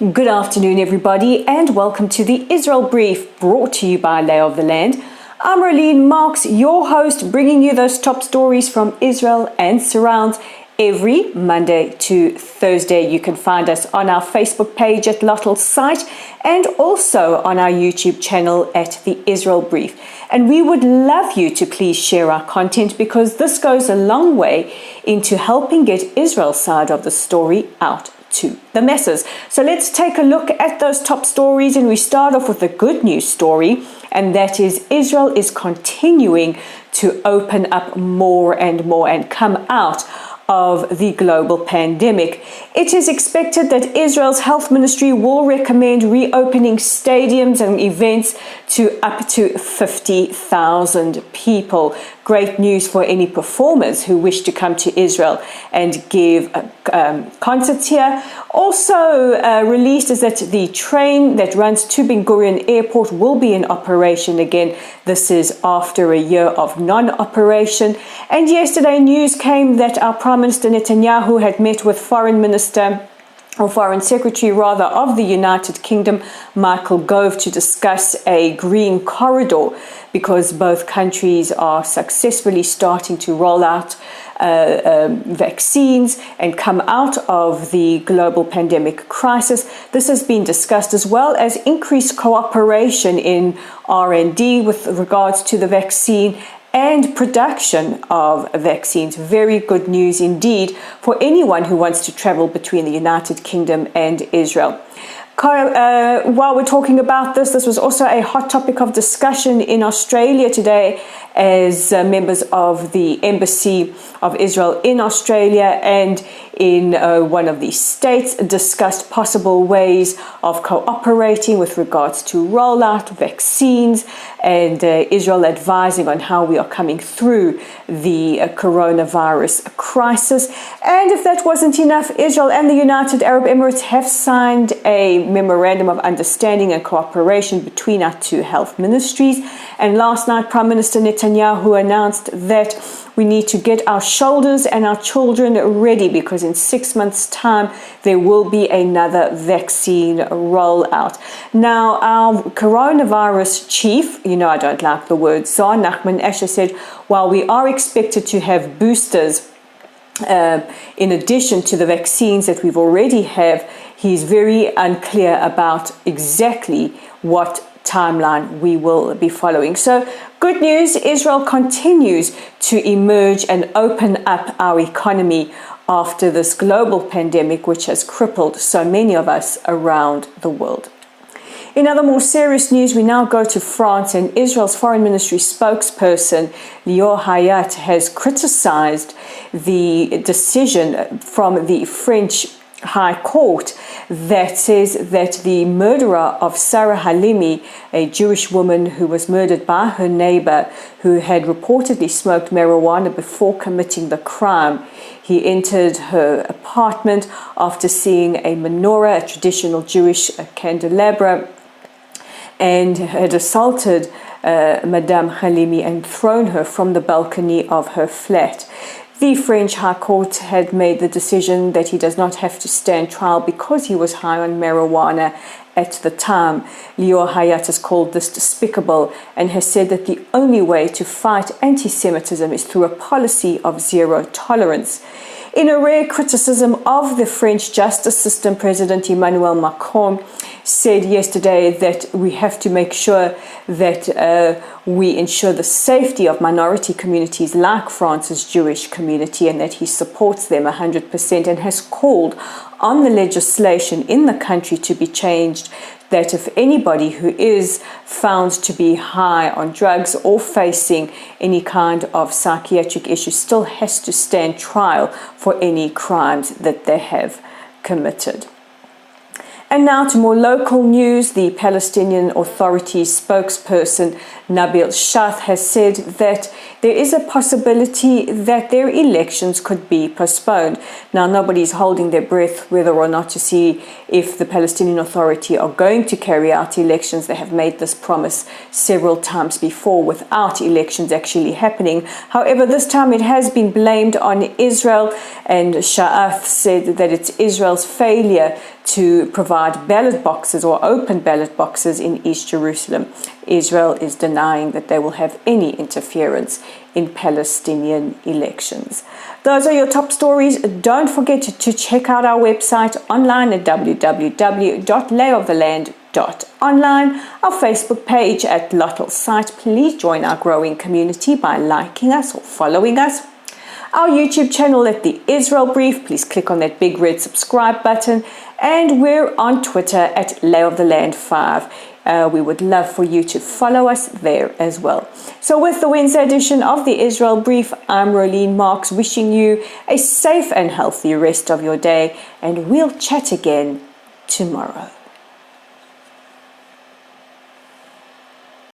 Good afternoon, everybody, and welcome to the Israel Brief, brought to you by Lay of the Land. I'm Rolene Marks, your host, bringing you those top stories from Israel and surrounds every Monday to Thursday. You can find us on our Facebook page at Lottel's site and also on our YouTube channel at the Israel Brief. And we would love you to please share our content, because this goes a long way into helping get Israel's side of the story out to the masses. So let's take a look at those top stories, and we start off with a good news story, and that is Israel is continuing to open up more and more and come out of the global pandemic. It is expected that Israel's health ministry will recommend reopening stadiums and events to up to 50,000 people. Great news for any performers who wish to come to Israel and give concerts here. Also released is that the train that runs to Ben Gurion Airport will be in operation again. This is after a year of non-operation. And yesterday news came that our Prime Minister Netanyahu had met with Foreign Secretary of the United Kingdom, Michael Gove, to discuss a green corridor, because both countries are successfully starting to roll out vaccines and come out of the global pandemic crisis. This has been discussed, as well as increased cooperation in R&D with regards to the vaccine and production of vaccines. Very good news indeed for anyone who wants to travel between the United Kingdom and Israel. While we're talking about this was also a hot topic of discussion in Australia today, as members of the Embassy of Israel in Australia and in one of the states discussed possible ways of cooperating with regards to rollout vaccines, and Israel advising on how we are coming through the coronavirus crisis. And if that wasn't enough, Israel and the United Arab Emirates have signed a memorandum of understanding and cooperation between our two health ministries. And last night, Prime Minister Netanyahu announced that we need to get our shoulders and our children ready, because in 6 months' time, there will be another vaccine rollout. Now, our coronavirus chief, I don't like the word Tsar, Nachman Asher, said, while we are expected to have boosters in addition to the vaccines that we've already have, he's very unclear about exactly what timeline we will be following. So good news, Israel continues to emerge and open up our economy after this global pandemic, which has crippled so many of us around the world. In other more serious news, we now go to France, and Israel's foreign ministry spokesperson Lior Hayat has criticized the decision from the French High Court that says that the murderer of Sarah Halimi, a Jewish woman who was murdered by her neighbor who had reportedly smoked marijuana before committing the crime. He entered her apartment after seeing a menorah, a traditional Jewish candelabra, and had assaulted Madame Halimi and thrown her from the balcony of her flat. The French High Court had made the decision that he does not have to stand trial because he was high on marijuana at the time. Lior Hayat has called this despicable and has said that the only way to fight anti-Semitism is through a policy of zero tolerance. In a rare criticism of the French justice system, President Emmanuel Macron said yesterday that we have to make sure that we ensure the safety of minority communities like France's Jewish community, and that he supports them 100%, and has called on the legislation in the country to be changed, that if anybody who is found to be high on drugs or facing any kind of psychiatric issue still has to stand trial for any crimes that they have committed. And now to more local news. The Palestinian Authority's spokesperson Nabil Shath has said that there is a possibility that their elections could be postponed. Now, nobody's holding their breath whether or not to see if the Palestinian Authority are going to carry out elections. They have made this promise several times before without elections actually happening. However, this time it has been blamed on Israel, and Sha'ath said that it's Israel's failure to provide provide ballot boxes or open ballot boxes in East Jerusalem. Israel is denying that they will have any interference in Palestinian elections. Those are your top stories. Don't forget to check out our website online at www.layoftheland.online, our Facebook page at Lottel Site. Please join our growing community by liking us or following us. Our YouTube channel at The Israel Brief. Please click on that big red subscribe button. And we're on Twitter at Lay of the Land 5. We would love for you to follow us there as well. So with the Wednesday edition of The Israel Brief, I'm Rolene Marks, wishing you a safe and healthy rest of your day. And we'll chat again tomorrow.